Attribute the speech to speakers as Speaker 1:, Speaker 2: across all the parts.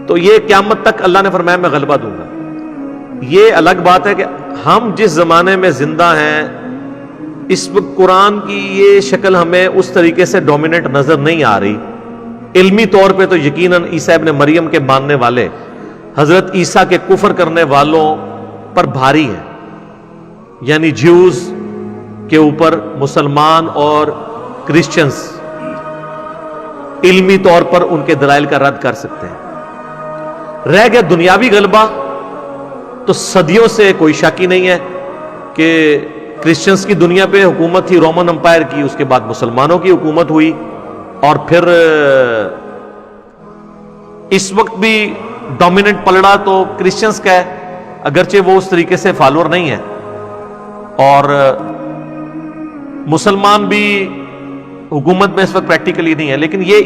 Speaker 1: تو یہ قیامت تک اللہ نے فرمایا میں غلبہ دوں گا. یہ الگ بات ہے کہ ہم جس زمانے میں زندہ ہیں اس وقت قرآن کی یہ شکل ہمیں اس طریقے سے ڈومیننٹ نظر نہیں آ رہی. علمی طور پہ تو یقیناً عیسیٰ ابن مریم کے ماننے والے حضرت عیسیٰ کے کفر کرنے والوں پر بھاری ہے، یعنی جیوز کے اوپر مسلمان اور کرسچنز علمی طور پر ان کے دلائل کا رد کر سکتے ہیں. رہ گیا دنیاوی غلبہ، تو صدیوں سے کوئی شک ہی نہیں ہے کہ کرسچنز کی دنیا پہ حکومت تھی رومن امپائر کی، اس کے بعد مسلمانوں کی حکومت ہوئی، اور پھر اس وقت بھی ڈومیننٹ پلڑا تو کرسچنز کا ہے، اگرچہ وہ اس طریقے سے فالوور نہیں ہے. اور مسلمان بھی حکومت میں اس وقت پریکٹیکلی نہیں ہے. لیکن یہ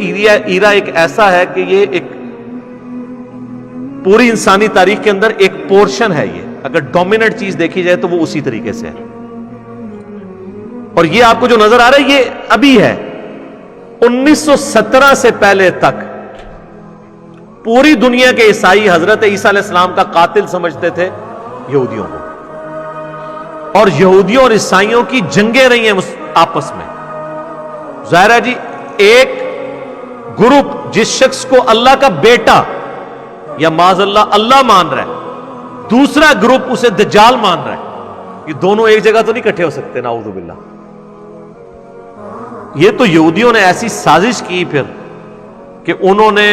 Speaker 1: ایرا ایک ایسا ہے کہ یہ ایک پوری انسانی تاریخ کے اندر ایک پورشن ہے. یہ اگر ڈومیننٹ چیز دیکھی جائے تو وہ اسی طریقے سے ہے. اور یہ آپ کو جو نظر آ رہا ہے یہ ابھی ہے. 1917 سے پہلے تک پوری دنیا کے عیسائی حضرت عیسیٰ علیہ السلام کا قاتل سمجھتے تھے یہودیوں کو، اور یہودیوں اور عیسائیوں کی جنگیں رہی ہیں آپس میں. ظاہر ہے جی، ایک گروپ جس شخص کو اللہ کا بیٹا یا معاذ اللہ اللہ مان رہا ہے، دوسرا گروپ اسے دجال مان رہا ہے. یہ دونوں ایک جگہ تو نہیں اکٹھے ہو سکتے، نعوذ باللہ. یہ تو یہودیوں نے ایسی سازش کی پھر کہ انہوں نے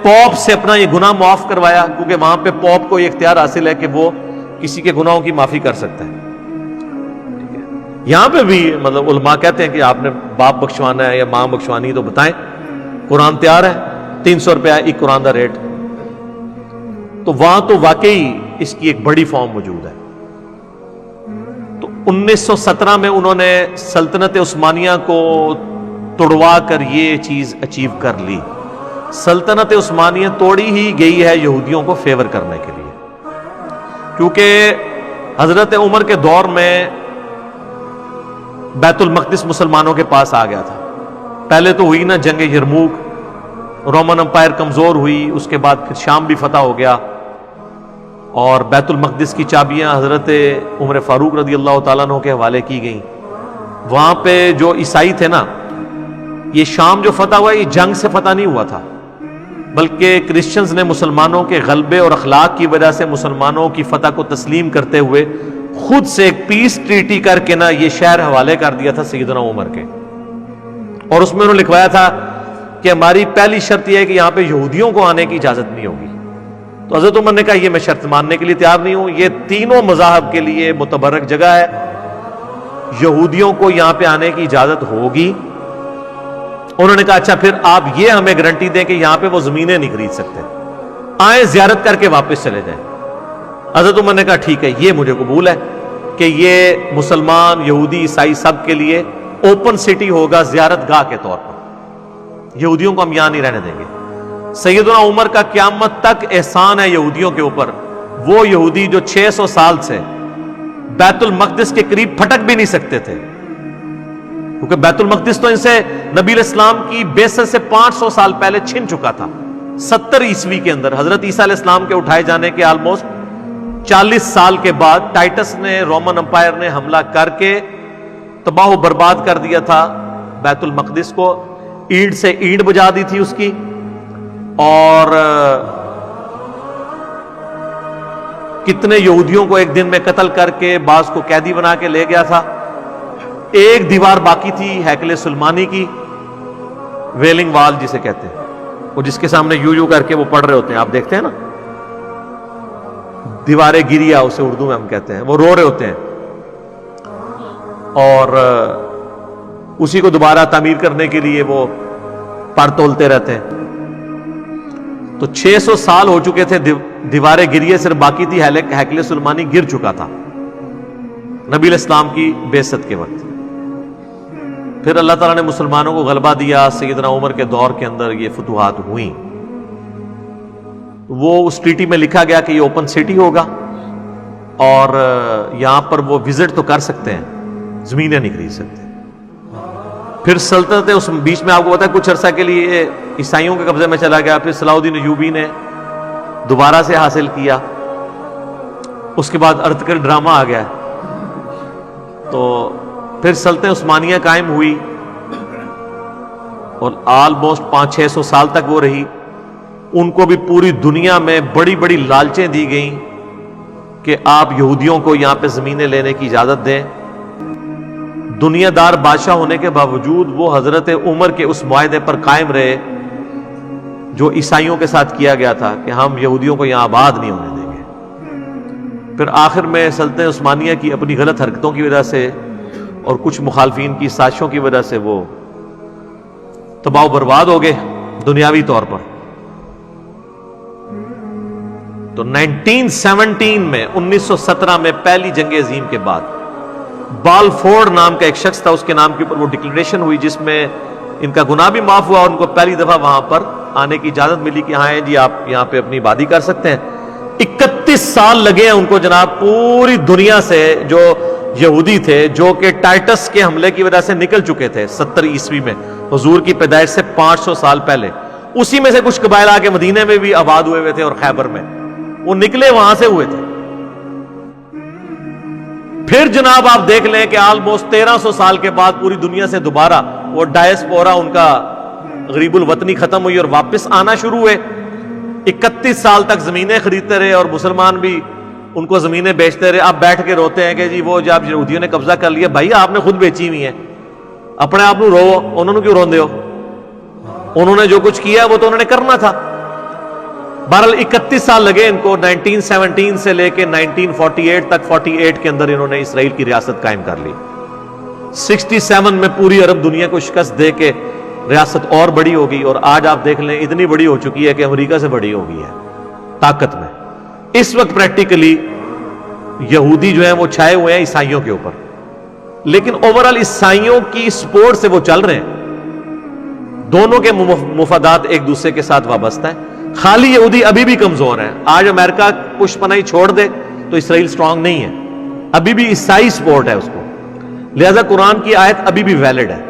Speaker 1: پوپ سے اپنا یہ گناہ معاف کروایا، کیونکہ وہاں پہ پوپ کو یہ اختیار حاصل ہے کہ وہ کسی کے گناہوں کی معافی کر سکتا ہے. یہاں پہ بھی مطلب علماء کہتے ہیں کہ آپ نے باپ بخشوانا ہے یا ماں بخشوانی تو بتائیں، قرآن تیار ہے، 300 روپیہ ایک قرآن کا ریٹ. تو وہاں تو واقعی اس کی ایک بڑی فارم موجود ہے. تو 1917 میں انہوں نے سلطنت عثمانیہ کو توڑوا کر یہ چیز اچیو کر لی. سلطنت عثمانیہ توڑی ہی گئی ہے یہودیوں کو فیور کرنے کے لیے، کیونکہ حضرت عمر کے دور میں بیت المقدس مسلمانوں کے پاس آ گیا تھا. پہلے تو ہوئی نا جنگ یرموک، رومن امپائر کمزور ہوئی، اس کے بعد پھر شام بھی فتح ہو گیا، اور بیت المقدس کی چابیاں حضرت عمر فاروق رضی اللہ تعالیٰ عنہ کے حوالے کی گئیں. وہاں پہ جو عیسائی تھے نا، یہ شام جو فتح ہوا یہ جنگ سے فتح نہیں ہوا تھا، بلکہ کرسچنز نے مسلمانوں کے غلبے اور اخلاق کی وجہ سے مسلمانوں کی فتح کو تسلیم کرتے ہوئے خود سے ایک پیس ٹریٹی کر کے نا یہ شہر حوالے کر دیا تھا سیدنا عمر کے. اور اس میں انہوں نے لکھوایا تھا کہ ہماری پہلی شرط یہ ہے کہ یہاں پہ یہودیوں کو آنے کی اجازت نہیں ہوگی. تو حضرت عمر نے کہا یہ میں شرط ماننے کے لیے تیار نہیں ہوں، یہ تینوں مذاہب کے لیے متبرک جگہ ہے، یہودیوں کو یہاں پہ آنے کی اجازت ہوگی. انہوں نے کہا اچھا پھر آپ یہ ہمیں گارنٹی دیں کہ یہاں پہ وہ زمینیں نہیں خرید سکتے، آئیں زیارت کر کے واپس چلے جائیں. حضرت عمر نے کہا ٹھیک ہے، یہ مجھے قبول ہے کہ یہ مسلمان یہودی عیسائی سب کے لیے اوپن سٹی ہوگا زیارت گاہ کے طور پر، یہودیوں کو ہم یہاں نہیں رہنے دیں گے. سیدنا عمر کا قیامت تک احسان ہے یہودیوں کے اوپر، وہ یہودی جو 600 سال سے بیت المقدس کے قریب پھٹک بھی نہیں سکتے تھے، کیونکہ بیت المقدس تو ان سے نبی علیہ السلام کی بعثت سے 500 سال پہلے چھن چکا تھا. 70 عیسوی کے اندر حضرت عیسیٰ علیہ السلام کے اٹھائے جانے کے آلموسٹ 40 سال کے بعد ٹائٹس نے، رومن امپائر نے حملہ کر کے تباہ و برباد کر دیا تھا بیت المقدس کو. اینٹ سے اینٹ بجا دی تھی اس کی، اور کتنے یہودیوں کو ایک دن میں قتل کر کے بعض کو قیدی بنا کے لے گیا تھا. ایک دیوار باقی تھی ہیکل سلمانی کی، ویلنگ وال جسے کہتے ہیں، وہ جس کے سامنے یوں یوں کر کے وہ پڑھ رہے ہوتے ہیں، آپ دیکھتے ہیں نا، دیواریں گریا اسے اردو میں ہم کہتے ہیں، وہ رو رہے ہوتے ہیں اور اسی کو دوبارہ تعمیر کرنے کے لیے وہ پر تولتے رہتے ہیں. تو 600 سال ہو چکے تھے، دیواریں گریے، صرف باقی تھی ہیکل سلمانی گر چکا تھا نبی علیہ السلام کی بعثت کے وقت. پھر اللہ تعالیٰ نے مسلمانوں کو غلبہ دیا، سیدنا عمر کے دور کے اندر یہ فتوحات ہوئیں. وہ اس ٹریٹی میں لکھا گیا کہ یہ اوپن سٹی ہوگا اور یہاں پر وہ وزٹ تو کر سکتے ہیں، زمینیں نہیں خرید سکتے. پھر سلطنت اس بیچ میں آپ کو پتا ہے کچھ عرصہ کے لیے عیسائیوں کے قبضے میں چلا گیا. پھر صلاح الدین ایوبی نے دوبارہ سے حاصل کیا. اس کے بعد ارتکل ڈرامہ آ گیا, تو پھر سلطنت عثمانیہ قائم ہوئی اور آلموسٹ 500-600 سال تک وہ رہی. ان کو بھی پوری دنیا میں بڑی بڑی لالچیں دی گئیں کہ آپ یہودیوں کو یہاں پہ زمینیں لینے کی اجازت دیں. دنیا دار بادشاہ ہونے کے باوجود وہ حضرت عمر کے اس معاہدے پر قائم رہے جو عیسائیوں کے ساتھ کیا گیا تھا کہ ہم یہودیوں کو یہاں آباد نہیں ہونے دیں گے. پھر آخر میں سلطنت عثمانیہ کی اپنی غلط حرکتوں کی وجہ سے اور کچھ مخالفین کی سازشوں کی وجہ سے وہ تباہ و برباد ہو گئے دنیاوی طور پر. تو 1917 میں 1917 میں پہلی جنگ عظیم کے بعد بالفورڈ نام کا ایک شخص تھا, اس کے نام کے اوپر وہ ڈکلریشن ہوئی جس میں ان کا گناہ بھی معاف ہوا اور ان کو پہلی دفعہ وہاں پر آنے کی اجازت ملی کہ ہاں جی آپ یہاں پہ اپنی آبادی کر سکتے ہیں. 31 سال لگے ہیں ان کو جناب پوری دنیا سے جو یہودی تھے جو کہ ٹائٹس کے حملے کی وجہ سے نکل چکے تھے 70 عیسوی میں حضور کی پیدائش سے 500 سال پہلے. اسی میں سے کچھ قبائل آ کے مدینے میں بھی آباد ہوئے ہوئے تھے اور خیبر میں, وہ نکلے وہاں سے ہوئے تھے. پھر جناب آپ دیکھ لیں کہ آلموسٹ 1300 سال کے بعد پوری دنیا سے دوبارہ وہ ڈائسپورا ان کا غریب الوطنی ختم ہوئی اور واپس آنا شروع ہوئے. 31 سال تک زمینیں خریدتے رہے اور مسلمان بھی ان کو زمینیں بیچتے رہے. اب بیٹھ کے روتے ہیں کہ جی وہ جب یہودیوں نے قبضہ کر لیا, بھائی آپ نے خود بیچی ہوئی ہیں, اپنے آپ رو, انہوں نے کیوں روندے ہو؟ انہوں نے جو کچھ کیا وہ تو انہوں نے کرنا تھا. بہرحال 31 سال لگے ان کو, 1917 سے لے کے 1948 تک. 48 کے اندر انہوں نے اسرائیل کی ریاست قائم کر لی. 67 میں پوری عرب دنیا کو شکست دے کے ریاست اور بڑی ہو گئی, اور آج آپ دیکھ لیں اتنی بڑی ہو چکی ہے کہ امریکہ سے بڑی ہو گئی ہے طاقت میں. اس وقت پریکٹیکلی یہودی جو ہیں وہ چھائے ہوئے ہیں عیسائیوں کے اوپر, لیکن اوورال عیسائیوں کی سپورٹ سے وہ چل رہے ہیں. دونوں کے مفادات ایک دوسرے کے ساتھ وابستہ ہیں. خالی یہودی ابھی بھی کمزور ہیں. آج امریکہ پشت پناہی چھوڑ دے تو اسرائیل سٹرونگ نہیں ہے, ابھی بھی عیسائی سپورٹ ہے اس کو. لہذا قرآن کی آیت ابھی بھی ویلڈ ہے.